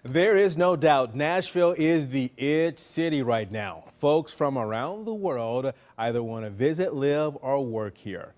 There is no doubt Nashville is the it city right now. Folks from around the world either want to visit, live, or work here.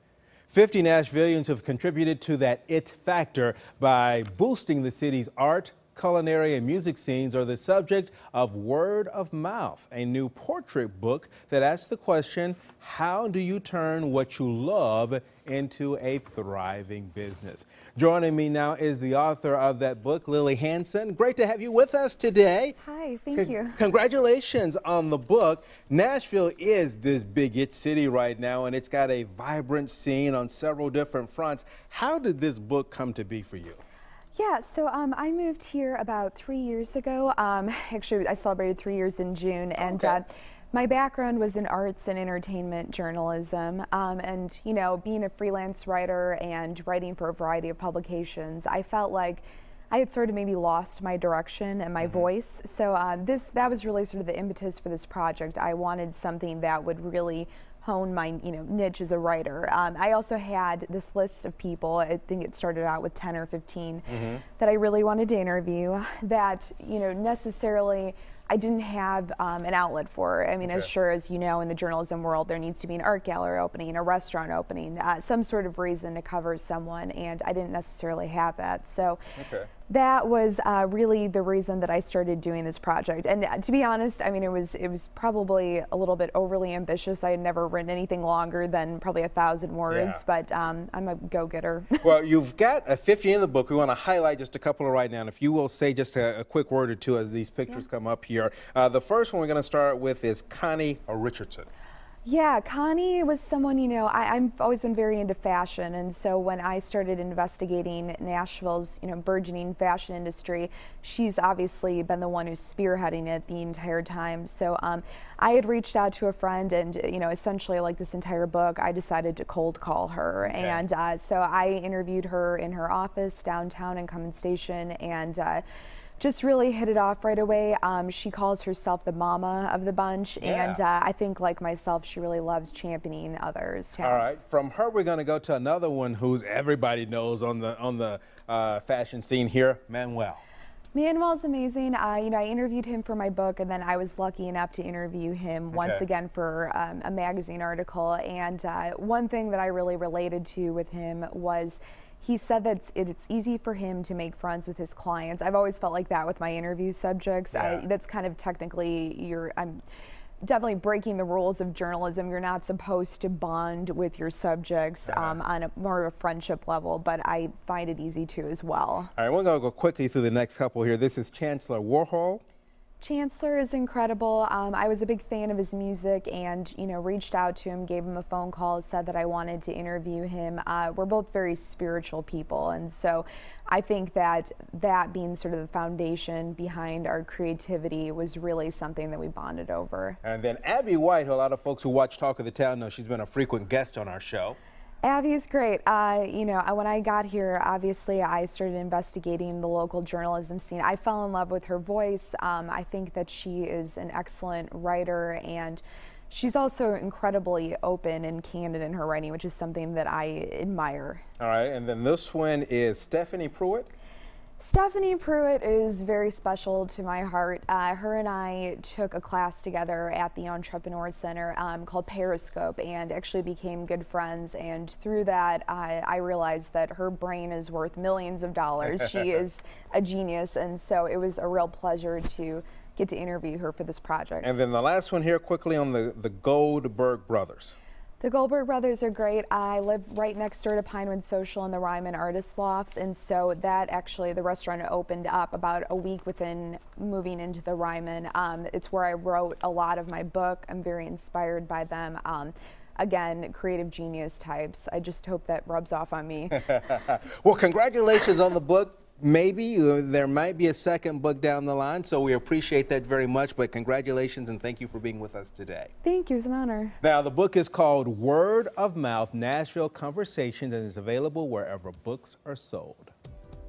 50 Nashvillians have contributed to that it factor by boosting the city's art, culinary, and music scenes are the subject of Word of Mouth, a new portrait book that asks the question, how do you turn what you love into a thriving business? Joining me now is the author of that book, Lily Hansen. Great to have you with us today. Hi, thank you. Congratulations on the book. Nashville is this big it city right now, and it's got a vibrant scene on several different fronts. How did this book come to be for you? Yeah, so I moved here about 3 years ago. Actually, I celebrated 3 years in June, and my background was in arts and entertainment journalism, and you know, being a freelance writer and writing for a variety of publications, I felt like I had sort of maybe lost my direction and my voice. So that was really sort of the impetus for this project. I wanted something that would really hone my niche as a writer. I also had this list of people, I think it started out with 10 or 15, that I really wanted to interview that necessarily I didn't have an outlet for. I mean, as sure as you know, in the journalism world, there needs to be an art gallery opening, a restaurant opening, some sort of reason to cover someone, and I didn't necessarily have that. So that was really the reason that I started doing this project. And to be honest, I mean, it was probably a little bit overly ambitious. I had never written anything longer than probably 1,000 words, but I'm a go-getter. Well, you've got a 50 in the book. We want to highlight just a couple right now. And if you will say just a quick word or two as these pictures come up here. The first one we're going to start with is Connie Richardson. Yeah, Connie was someone, I've always been very into fashion, and so when I started investigating Nashville's, burgeoning fashion industry, she's obviously been the one who's spearheading it the entire time. So I had reached out to a friend, and essentially, like this entire book, I decided to cold call her, and so I interviewed her in her office downtown in Cummins Station, and just really hit it off right away. She calls herself the mama of the bunch, and I think, like myself, she really loves championing others' talents. All right, from her we're going to go to another one who's everybody knows on the fashion scene here, Manuel. Manuel's amazing. I interviewed him for my book, and then I was lucky enough to interview him once again for a magazine article. And one thing that I really related to with him was he said that it's easy for him to make friends with his clients. I've always felt like that with my interview subjects. That's kind of technically I'm definitely breaking the rules of journalism. You're not supposed to bond with your subjects on a more of a friendship level, but I find it easy to as well. All right, we're going to go quickly through the next couple here. This is Chancellor Warhol. Chancellor is incredible. I was a big fan of his music and, reached out to him, gave him a phone call, said that I wanted to interview him. We're both very spiritual people, and so I think that being sort of the foundation behind our creativity was really something that we bonded over. And then Abby White, who a lot of folks who watch Talk of the Town know she's been a frequent guest on our show. Abby's great. When I got here, obviously I started investigating the local journalism scene. I fell in love with her voice. I think that she is an excellent writer, and she's also incredibly open and candid in her writing, which is something that I admire. All right, and then this one is Stephanie Pruett. Stephanie Pruett is very special to my heart. Her and I took a class together at the Entrepreneur Center called Periscope, and actually became good friends. And through that, I realized that her brain is worth millions of dollars. She is a genius, and so it was a real pleasure to get to interview her for this project. And then the last one here, quickly on the Goldberg Brothers. The Goldberg Brothers are great. I live right next door to Pinewood Social and the Ryman Artist Lofts, and so that actually, the restaurant opened up about a week within moving into the Ryman. It's where I wrote a lot of my book. I'm very inspired by them. Again, creative genius types. I just hope that rubs off on me. Well, congratulations on the book. Maybe there might be a second book down the line, so we appreciate that very much, but congratulations and thank you for being with us today. Thank you, it's an honor. Now, the book is called Word of Mouth, Nashville Conversations, and is available wherever books are sold.